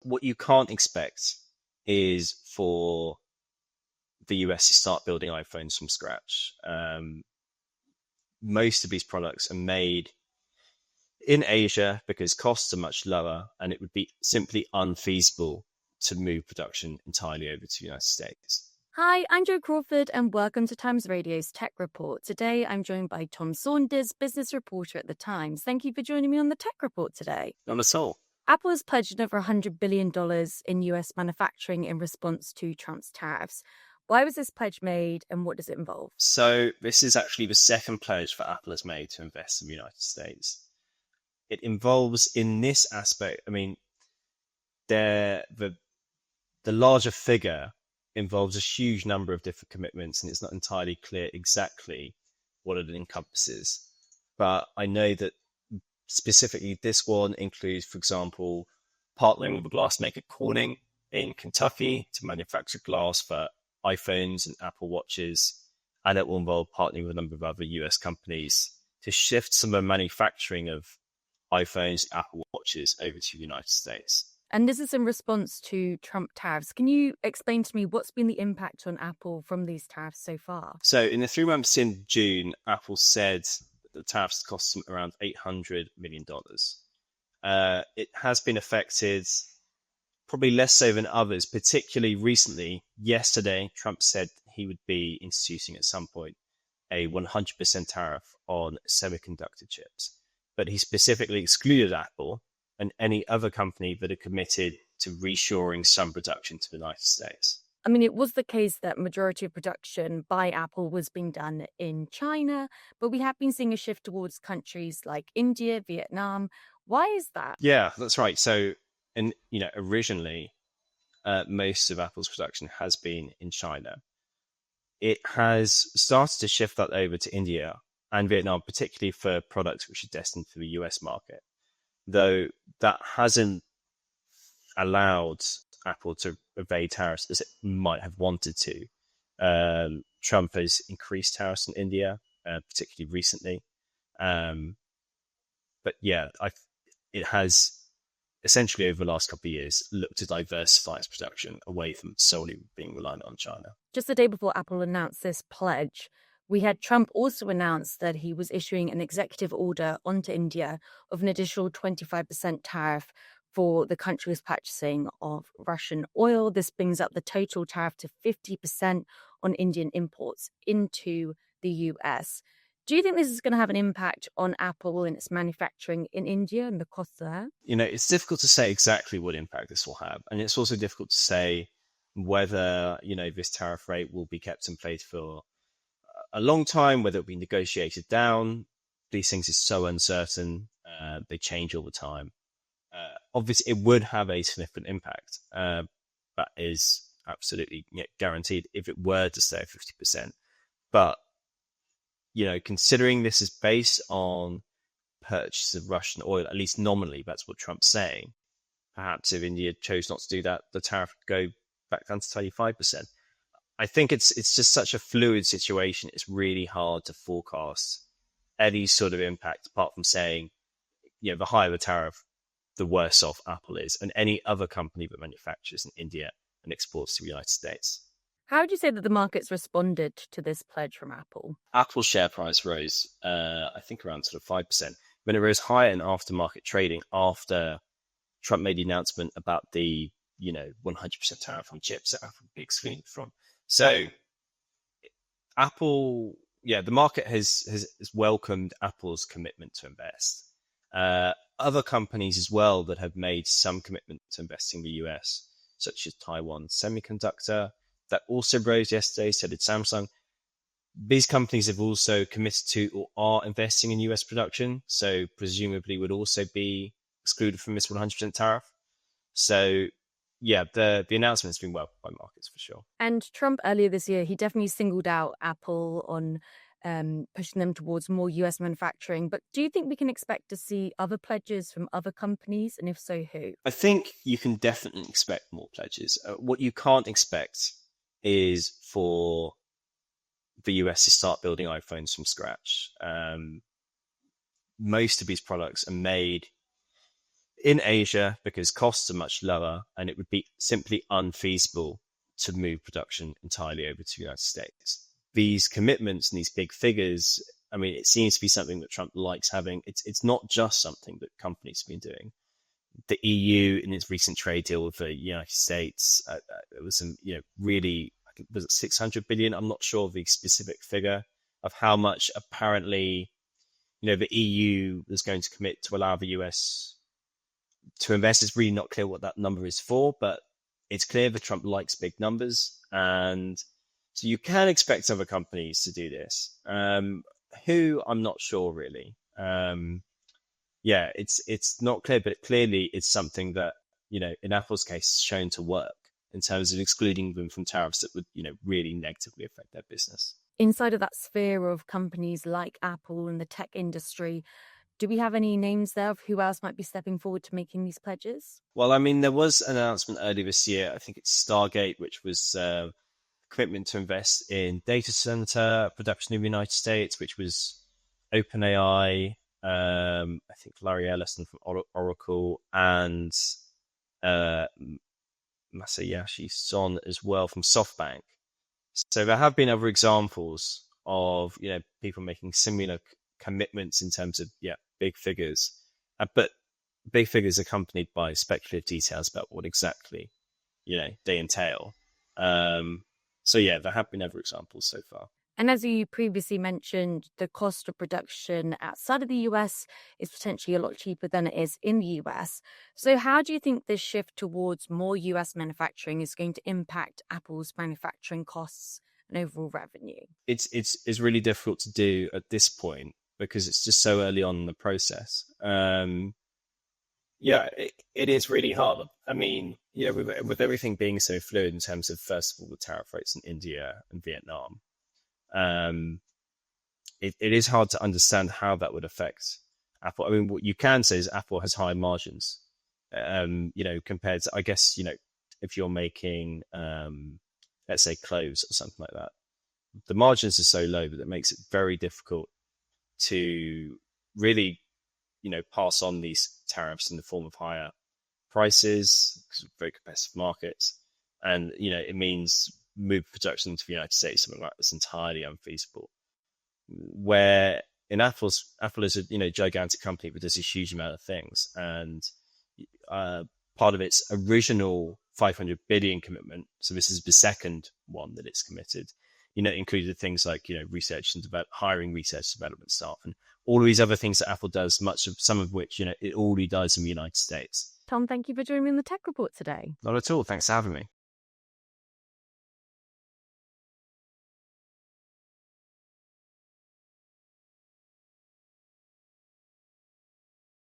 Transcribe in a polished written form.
What you can't expect is for the US to start building iPhones from scratch. Most of these products are made in Asia because costs are much lower, and it would be simply unfeasible to move production entirely over to the United States. Hi, I'm Jo Crawford and welcome to Times Radio's Tech Report. Today I'm joined by Tom Saunders, business reporter at The Times. Thank you for joining me on the Tech Report today. Not at all. Apple has pledged over $100 billion in US manufacturing in response to Trump's tariffs. Why was this pledge made and what does it involve? So this is actually the second pledge that Apple has made to invest in the United States. It involves, in this aspect, the larger figure involves a huge number of different commitments, and it's not entirely clear exactly what it encompasses. But I know that specifically this one includes, for example, partnering with the glass maker Corning in Kentucky to manufacture glass for iPhones and Apple Watches, and it will involve partnering with a number of other US companies to shift some of the manufacturing of iPhones, Apple Watches over to the United States. And this is in response to Trump tariffs. Can you explain to me what's been the impact on Apple from these tariffs so far? So in the 3 months in June, Apple said that the tariffs cost them around $800 million. It has been affected probably less so than others, particularly recently. Yesterday, Trump said he would be introducing at some point a 100% tariff on semiconductor chips. But he specifically excluded Apple and any other company that are committed to reshoring some production to the United States. I mean, it was the case that majority of production by Apple was being done in China, but we have been seeing a shift towards countries like India, Vietnam. Why is that? Yeah, that's right. So, originally, most of Apple's production has been in China. It has started to shift that over to India and Vietnam, particularly for products which are destined for the US market, though that hasn't allowed Apple to evade tariffs as it might have wanted to. Trump has increased tariffs in India, particularly recently. But yeah, it has essentially over the last couple of years looked to diversify its production away from solely being reliant on China. Just the day before Apple announced this pledge, we had Trump also announce that he was issuing an executive order onto India of an additional 25% tariff for the country's purchasing of Russian oil. This brings up the total tariff to 50% on Indian imports into the US. Do you think this is going to have an impact on Apple and its manufacturing in India and the costs there? It's difficult to say exactly what impact this will have. And it's also difficult to say whether, this tariff rate will be kept in place for a long time, whether it'll be negotiated down. These things are so uncertain. They change all the time. Obviously, it would have a significant impact. That is absolutely guaranteed if it were to stay at 50%. But, considering this is based on purchase of Russian oil, at least nominally, that's what Trump's saying. Perhaps if India chose not to do that, the tariff would go back down to 25%. I think it's just such a fluid situation. It's really hard to forecast any sort of impact apart from saying, the higher the tariff, the worse off Apple is and any other company that manufactures in India and exports to the United States. How would you say that the markets responded to this pledge from Apple? Apple's share price rose, I think around sort of 5%. When it rose higher in aftermarket trading after Trump made the announcement about the 100% tariff on chips that Apple would be excluded from. So Apple, the market has welcomed Apple's commitment to invest. Other companies as well that have made some commitment to investing in the US, such as Taiwan Semiconductor, that also rose yesterday, so did Samsung. These companies have also committed to or are investing in US production, so presumably would also be excluded from this 100% tariff. So the announcement has been welcomed by markets for sure. And Trump earlier this year, he definitely singled out Apple on pushing them towards more US manufacturing. But do you think we can expect to see other pledges from other companies? And if so, who? I think you can definitely expect more pledges. What you can't expect is for the US to start building iPhones from scratch. Most of these products are made in Asia because costs are much lower and it would be simply unfeasible to move production entirely over to the United States. These commitments and these big figures, I mean, it seems to be something that Trump likes having. It's not just something that companies have been doing. The EU in its recent trade deal with the United States, it was some, really, I think, was it 600 billion? I'm not sure of the specific figure of how much apparently, the EU was going to commit to allow the US to invest. It's really not clear what that number is for, but it's clear that Trump likes big numbers. And so you can expect other companies to do this. Who, I'm not sure really. It's not clear, but clearly it's something that, in Apple's case, is shown to work in terms of excluding them from tariffs that would, really negatively affect their business. Inside of that sphere of companies like Apple and the tech industry, do we have any names there of who else might be stepping forward to making these pledges? Well, I mean, there was an announcement earlier this year. I think it's Stargate, which was a commitment to invest in data center production in the United States, which was OpenAI, I think Larry Ellison from Oracle, and Masayoshi Son as well from SoftBank. So there have been other examples of people making similar commitments in terms of big figures, but big figures accompanied by speculative details about what exactly they entail. There have been other examples so far. And as you previously mentioned, the cost of production outside of the US is potentially a lot cheaper than it is in the US. So how do you think this shift towards more US manufacturing is going to impact Apple's manufacturing costs and overall revenue? It's really difficult to do at this point because it's just so early on in the process. It is really hard. I mean, with everything being so fluid in terms of, first of all, the tariff rates in India and Vietnam, it is hard to understand how that would affect Apple. I mean, what you can say is Apple has high margins, compared to, I guess, if you're making, let's say, clothes or something like that. The margins are so low that it makes it very difficult to really, pass on these tariffs in the form of higher prices because of very competitive markets. And, it means move production to the United States, something like that's entirely unfeasible. Where in Apple is a gigantic company that does a huge amount of things, and part of its original 500 billion commitment, so this is the second one that it's committed, included things like research and hiring research development staff and all of these other things that Apple does, some of which it already does in the United States. Tom, thank you for joining me in the Tech Report today. Not at all. Thanks for having me.